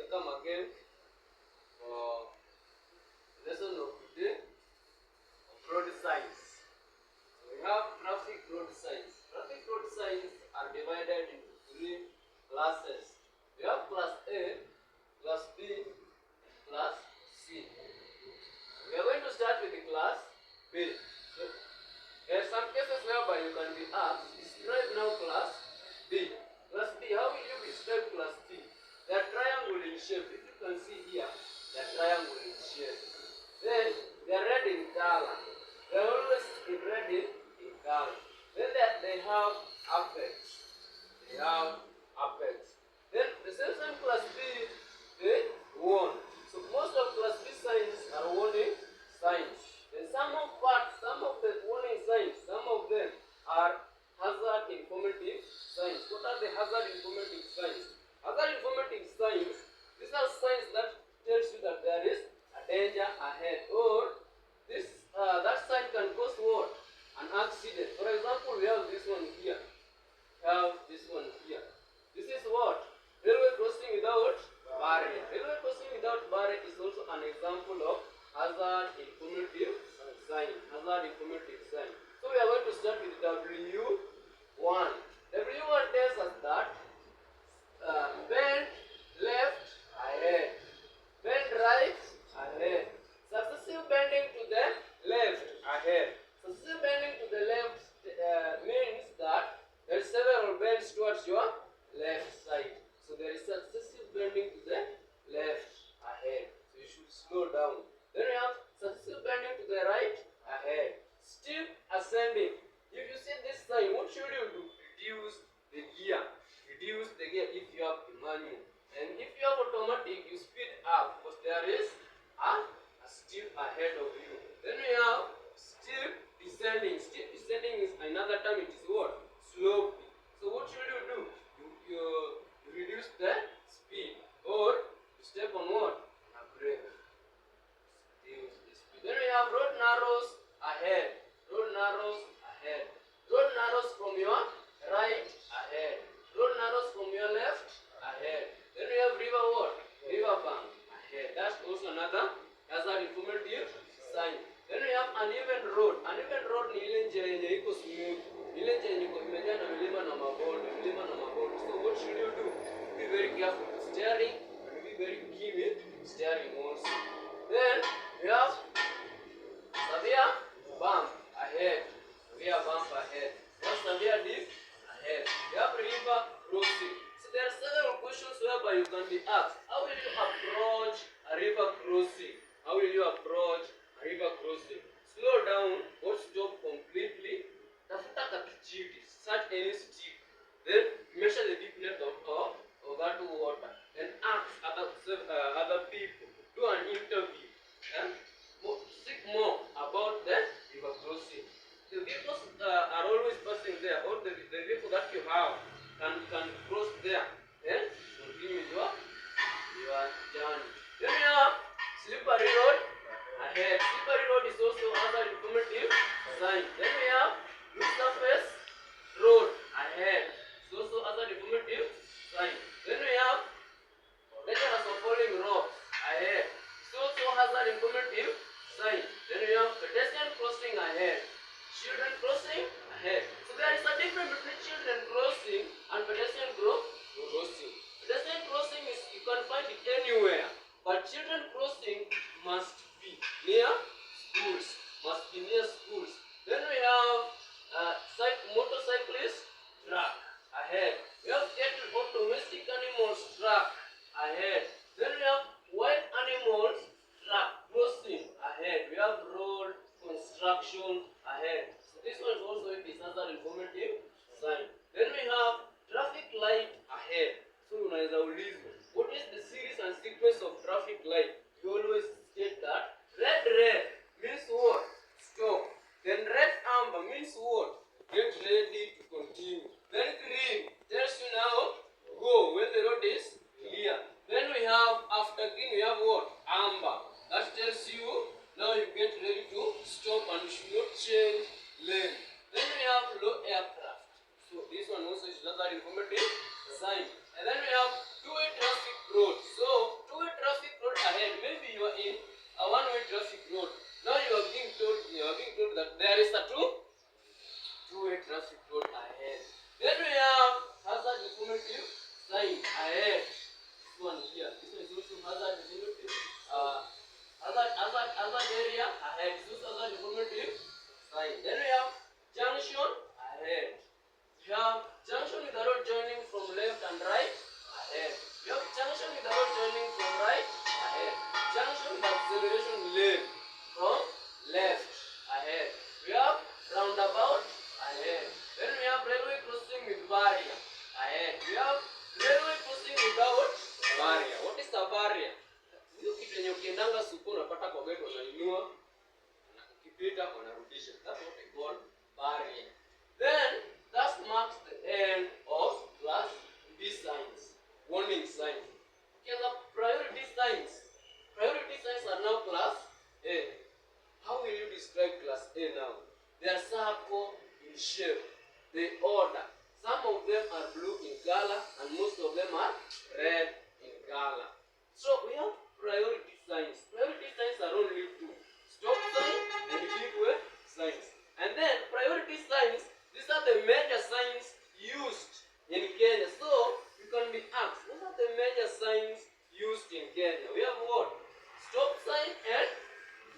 come again for lesson of today of road signs. So we have traffic road signs. Traffic road signs are divided into three classes. We have class A, class B, class C. We are going to start with the class B. So, there are some cases whereby you can be asked, describe now class B. Class B, how will you describe class B? They are triangle in shape. If you can see here, they are triangle in shape. Then they are red in color. They are always red in color. Then they have apex. They have apex. Then the same class B, they warn. So most of class B signs are warning signs. Then some of the warning signs, some of them are hazard informative signs. What are the hazard informative signs? Hazard informative signs, these are signs that tells you that there is a danger ahead, or that sign can cause what? An accident. For example, we have this one here. This is what? Railway crossing without barrier. Railway crossing without barrier is also an example of hazard informative sign. Hazard informative sign. So we are going to start with W1. W1 tells us that bend left ahead, bend right ahead. Successive bending to the left ahead. Successive bending to the left means that there is several bends towards your left side. So there is successive bending to the left ahead. So you should slow down. Then we have successive bending to the right ahead. Steep ascending. If you see this sign, what should you do? Reduce the gear. Reduce the gear if you have a manual. And if you have automatic, you speed up because there is a steep ahead of you. Then we have steep descending. Steep descending is another term. It is what? Sloping. So what should you do? You reduce the speed, or you step on what? A brake. Reduce the speed. Then we have road narrows ahead. Road narrows ahead. Road narrows from your right ahead. Road narrows from your left ahead. Then we have river what? River bank ahead. That's also another hazard informative sign. Then we have uneven road. Uneven road ni ile njia yenye iko smooth. Ile njia yenye imejaa na milima na mabonde. So what should you do? Be very careful with steering and be very keen with steering also. Then we have severe bump ahead. Severe bump ahead. We have severe dip ahead. We have river crossing. So there are several questions whereby you can be asked, how will you approach a river crossing? How will you approach a river crossing? Slow down or stop completely. Tafuta kakijiti, search any stick. Then measure the deepness of that water. Then ask other people. Do an interview. And seek more about the river crossing. The vehicles are always passing there, or the vehicle that you have can cross there. Then continue with your journey. Then we have slippery road ahead. Slippery road is also another informative sign. Then we have loose surface road ahead. It's also another informative sign. Then we have dangerous of falling rocks ahead. It's also hazard informative sign. Then we have pedestrian crossing ahead. Children crossing ahead. So there is a difference between children crossing and pedestrian crossing. Pedestrian crossing is you can find it anywhere, but children crossing must be near schools. Must be near schools. Then we have motorcyclist track ahead. We have cattle or domestic animals track ahead. Then we have wild animals track crossing ahead. We have road construction ahead. So this one also is another informative sign. Then we have traffic light ahead. So unaweza ulizwa, what is the series and sequence of traffic light? You sign ahead. This one here. This one is also hazard informative. Hazard area ahead. This is hazard informative sign. Then we have junction ahead. We have junction with the road joining from left and right ahead. We have junction with the road joining from right ahead. Junction with acceleration lane from left ahead. We have roundabout ahead. Then we have railway crossing with barrier ahead. We have railway crossing without barrier. What is the barrier? Hiyo kitu yenye ukiendanga suku unapata kwa gate unainua na ukipita unarudisha. That's what we call barrier. Then that marks the end of class B signs, warning signs. Okay, the priority signs. Priority signs are now class A. How will you describe class A now? They are circle in shape. They order. Some of them are blue in color and most of them are red in color. So we have priority signs. Priority signs are only two: stop sign and give way signs. And then priority signs, these are the major signs used in Kenya. So you can be asked, what are the major signs used in Kenya? We have what? Stop sign and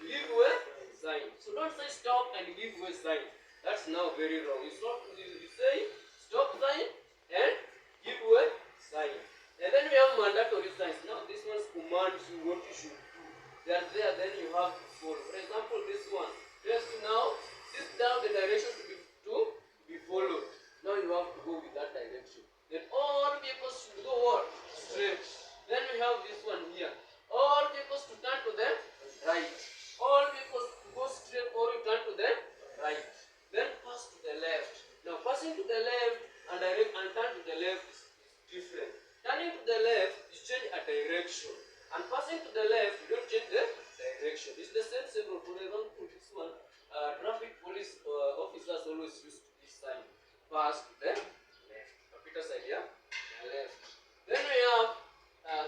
give way sign. So don't say stop and give way sign. That's now very wrong. You say stop sign and give way sign. And then we have mandatory signs. Now this one commands you what you should do. They are there, then you have to follow. For example, this one tells you now, this down the direction to be followed. Now you have to go with that direction. Then all vehicles should go what? Straight. Then we have this one here. All vehicles to turn to the right. All vehicles to go straight or you turn to the right. Then pass to the left. Now passing to the left and turn to the left is different. Turning to the left, you change a direction. And passing to the left, you don't change the direction. It's the same symbol. For example, this one, traffic police officers always use this sign. Pass to the left. Computer side here, the left. Then we have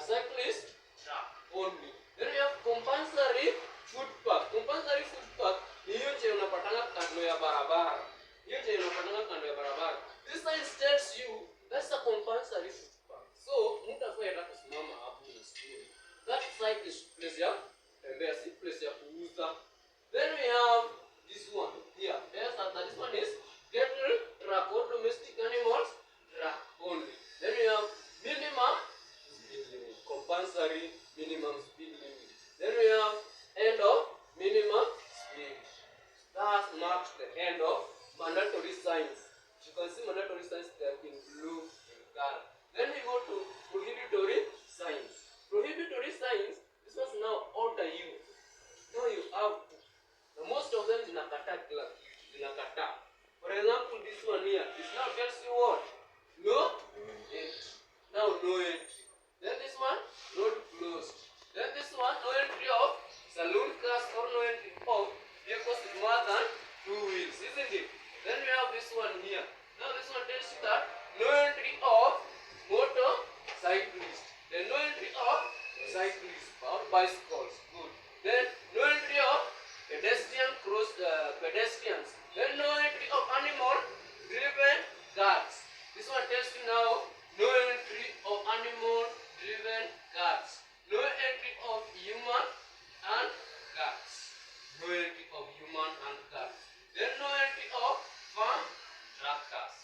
cyclist track only. Then we have compulsory footpath. Compulsory footpath ni hiyo nje unapatana kando ya barabara. Hiyo nje unapatana kando ya barabara. This sign tells you that's a compulsory footpath. So, mtu afanye hata kusimama hapo na story. That site is place ya tembea, si place ya kuuza. Then we have this one here. Yes, and this one is cattle truck or domestic animals truck only. Then we have minimum speed limit, compulsory minimum speed limit. Then we have end of minimum speed. That marks the end of mandatory signs. You can see mandatory signs there in blue in color. Then we go to prohibitory signs. Prohibitory signs, this was now order you. Now you have to. Now most of them zinakata kila kitu, zinakata. For example, this one here, this now tells you what? No entry. Now no entry. Then this one, road closed. Then this one, no entry of saloon cars or no entry of vehicles with more than 2 wheels, isn't it? Then we have this one here. Now this one tells you that no entry of motorcyclists. Then no entry of cyclists or bicycles. Good. Then no entry of pedestrians. Then no entry of animal-driven cars. This one tells you now no entry of animal-driven cars. No entry of human and cars. No entry of human and cars. Then no entry of farm tractors.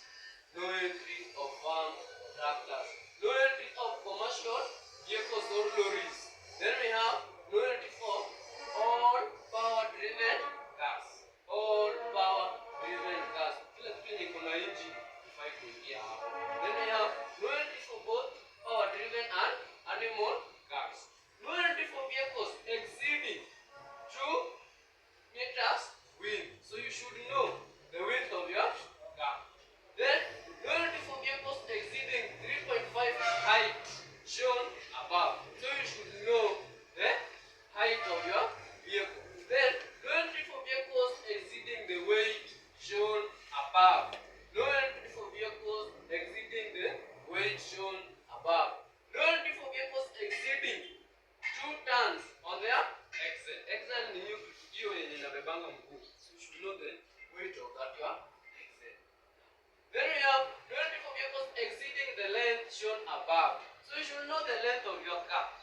No entry of farm tractors. No entry of commercial vehicles or lorries. Then we have no entry of all power-driven cars. All power-driven cars. Kila kitu yenye kuna engine ifai kuingia hapo. Then we have no entry for both power-driven and animal cars. should know the length of your car.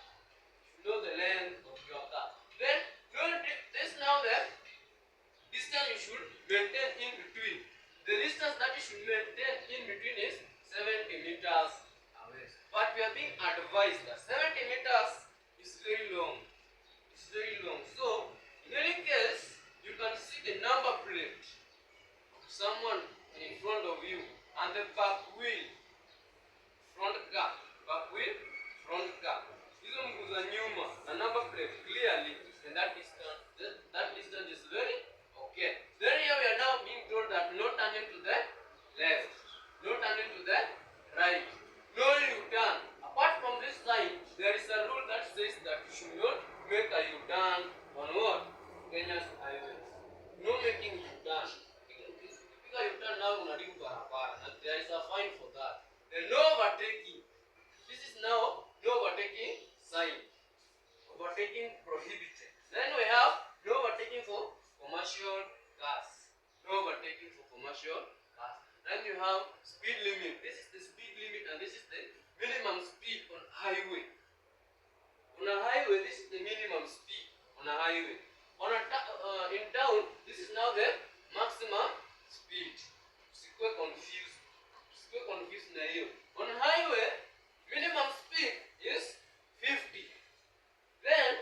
You know the length of your car. Then this now the distance you should maintain in between. The distance that you should maintain in between is 70 meters away. But we are being advised that 70 meters is very long. It's very long. So in any case, you can see the number plate of someone in front of you and the back wheel, front car, back wheel, front car. Hizo mguu za nyuma na number plate clearly, and that distance is very okay. Then here we are now being told that no turning to the left, no turning to the right, no U-turn. Apart from this sign, there is a rule that says that you should not make a U-turn on what? Kenya's highways. No making U-turn. Ukipiga U-turn now unaharibu barabara, and there is a fine for that. Then no overtaking. This is now no overtaking sign. Overtaking prohibited. Then we have no overtaking for commercial cars. No overtaking for commercial cars. Then you have speed limit. This is the speed limit and this is the minimum speed on highway. On a highway, this is the minimum speed on a highway. On a in town, this is now the maximum speed. Usikue confused na hiyo. On highway, minimum speed is 50. Then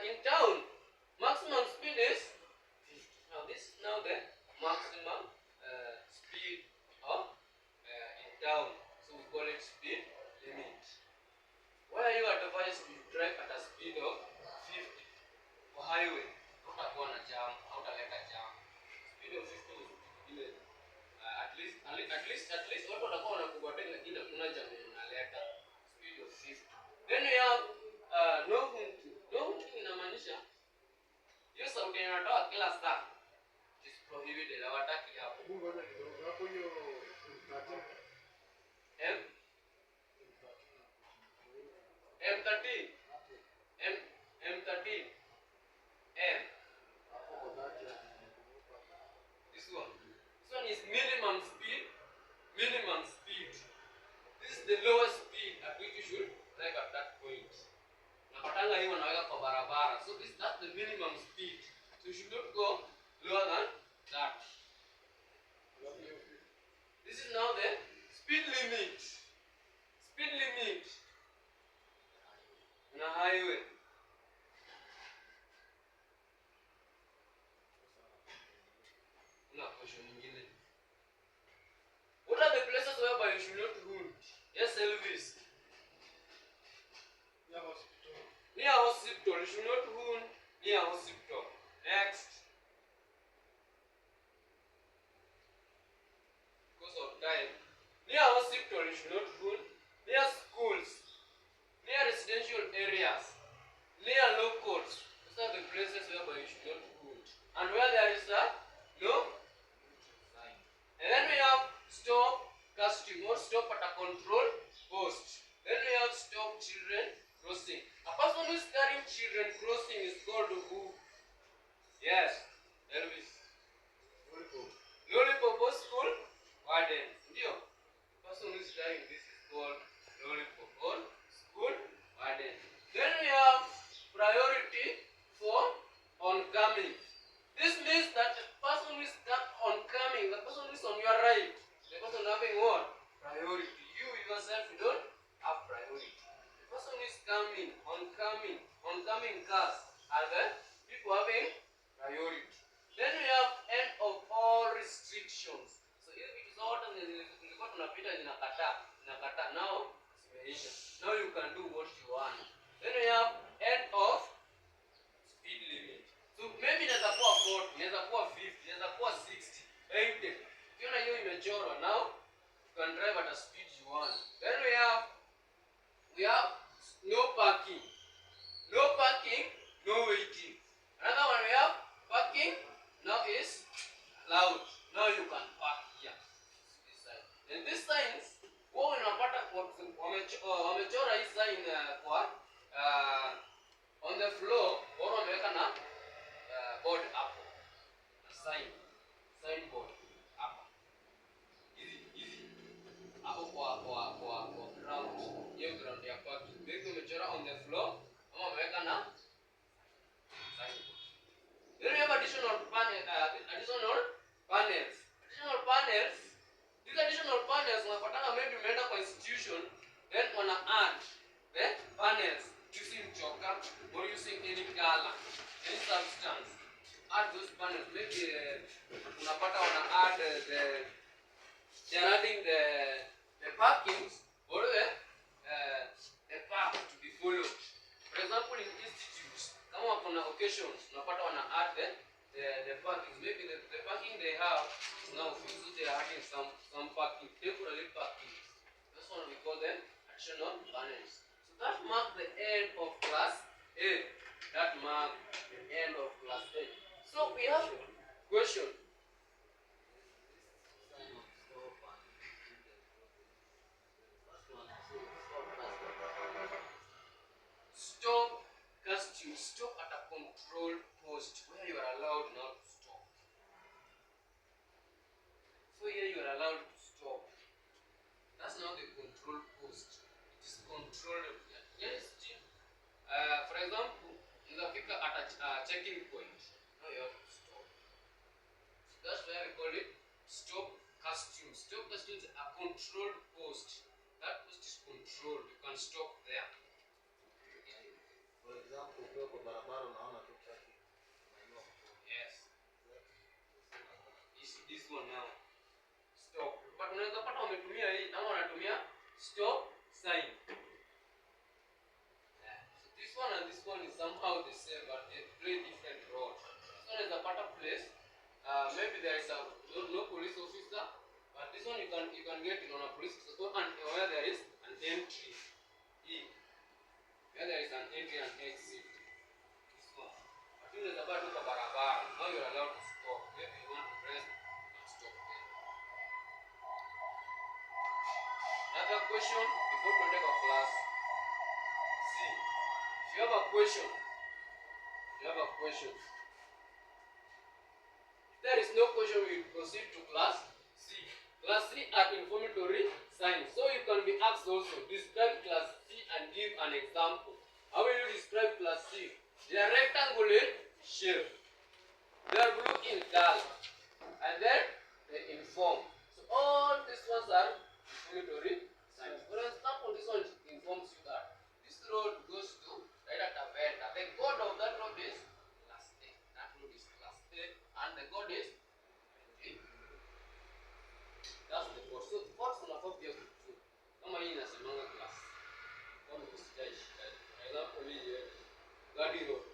in town, maximum speed is 50. Now this is now the maximum speed of in town. So we call it speed limit. Why are you advised to drive at a speed of 50 for highway? Utakuwa na jam, hautaleta jam. Speed of 50 is at least watu watakuwa wanakubatia, lakini kuna jam unaleta speed of 50. Then we have no honking. No honking inamaanisha hiyo sauti inatoa kila saa. It is prohibited. Hawataki hapo. Hapo hiyo M13. This one is minimum speed. Minimum speed. This is the lowest speed at which you should drive at that point. Napatanga hiyo wanaweka kwa barabara. So that's the minimum speed. So you should not go lower than that. This is now the speed limit. Speed limit on a highway. Una question nyingine. What are the places whereby you should not hood? Yes, Elvis. Near hospital. You should not hood near hospital. Next. Because of time. Near hospital you should not hood. Near schools. Near residential areas. Near locals. These are the places whereby you should not hood. And where there is a no sign. And then we have stop casting or stop at a control post. Then we have stop children crossing. A person who is carrying children crossing is called who? Yes, Elvis. Lollipop or school warden. Ndio. The person who is carrying this is called lollipop or school warden. Then we have priority for oncoming. This means that the person who is oncoming, the person who is on your right, the person having what? Priority. You yourself, you don't have priority. The person who is oncoming cars are the people having priority. Then we have end of all restrictions. So hizi vitu zote zilikuwa tunapita zinakata. Now zimeisha. Now you can do what you want. Then we have end of speed limit. So maybe inaweza kuwa 40, inaweza kuwa 50, inaweza kuwa 60, 80. Ukiona hiyo imechorwa, now you can drive at a speed you want. Then we have no parking. No parking, no waiting. Another one we have parking now is allowed. Now you can park here. This side. And these signs, wao unapata wamechora hii sign kwa on the floor, wao wameweka na board hapo. Sign board hapo. Hivi. Hapo kwa institution, then wanna add the panels using choker or using any color, any substance. Add those panels. Maybe unapata wanna add they're adding the parkings or the path to be followed. For example, in institutes, kama kuna occasions, unapata wanna add the parkings. Maybe the parking they have now, they are adding some parking, temporary parking. This one we call them additional panels. So that marks the end of class A. That marks the end of class A. So we have question. Stop casting. Stop at a control post where you are allowed now to stop. So here you are allowed to stop. That's not the control post. It is controlled. Yes, for example, you have at a checking point. Now you have to stop. That's why we call it stop casting. Stop casting is a controlled post. That post is controlled. You can stop there. For example, ukiwa kwa barabara unaona tu traffic. Yes. This one now. Stop. But unaweza pata wametumia hii ama wanatumia stop sign. So this one and this one is somehow the same, but they play different roles. This one is a part of place. Maybe there is no police officer, but this one you can get it on a police officer and where there is an entry. Where there is an entry and exit. This one. But you know about the barabara. Now you are allowed to stop. Maybe you want to rest and stop there. Another question before we take a class. See, if you have a question, if there is no question, we will proceed to class C. Class C are informatory signs. So you can be asked also, describe class C and give an example. How will you describe class C? They are rectangle in shape. They are blue in color. And then they inform. So all these ones are informatory signs. For example, this one informs you that this road goes to Taveta. The god of that road is class A. That road is class A. And the god is B. That's the god. So what's on a copy of the two? Kama hii inasemanga class. Kama usijaishi. For example, hii Gadi road.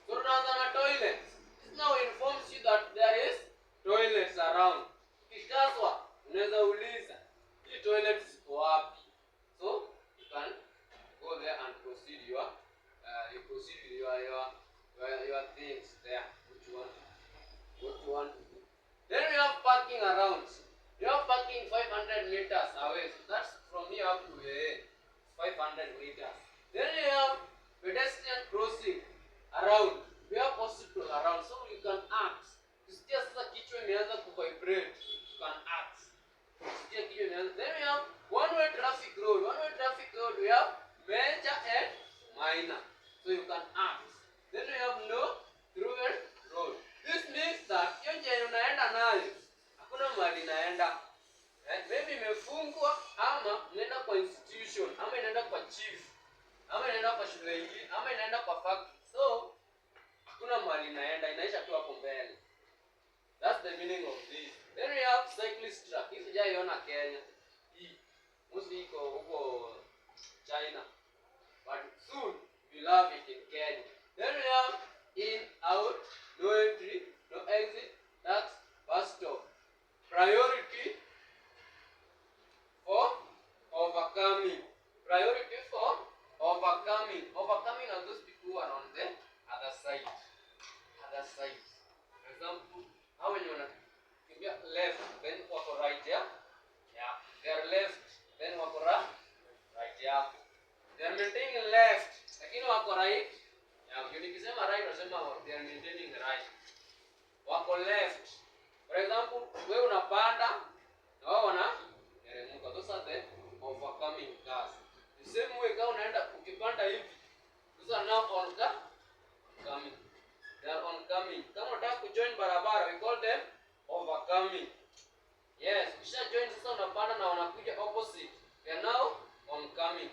So tunaanza na toilets. This now informs you that there is toilets around. Ukishazwa unaweza uliza hii toilet ziko wapi? So you can go there and proceed with your things there which you want to do. Then we have parking around. You have parking 500 meters away. So that's from here up to here. 500 meters. Then you have pedestrian crossing around. We have hospital around. So you can ask. Kusikia sasa kichwa imeanza kuvibrate. You can ask. Kusikia kichwa imeanza. Then we have one-way traffic road. One-way traffic road we have major and minor. So you can ask. Then we have no through road. This means that hiyo njia unaenda nayo hakuna mahali inaenda. Maybe imefungwa ama inaenda kwa institution ama inaenda kwa chief ama inaenda kwa shule nyingine ama inaenda kwa factory. So hakuna mahali inaisha tu hapo mbele. That's the meaning of this. Then we have cyclist track. Hii sijaiona Kenya. Hii mostly iko huko China. But soon we'll have it in Kenya. Then we have in, out, no entry, no exit, that's bus stop. Priority for overcoming. Priority for overcoming. Overcoming are those people who are on the other side. For example, how when you wanna left, then wako right here. Yeah. They are left, then wako right here. They are maintaining left, lakini wako right. Yeah, nikisema right nasema they are maintaining right. Wako left. For example, wewe unapanda na wao wanateremka. Those are the overcoming cars. The same way kama unaenda ukipanda hivi. Those are now oncoming. They are oncoming. Kama unataka kujoin barabara, we call them overcoming. Yes, ukisha join wanapanda na wanakuja opposite. They are now oncoming.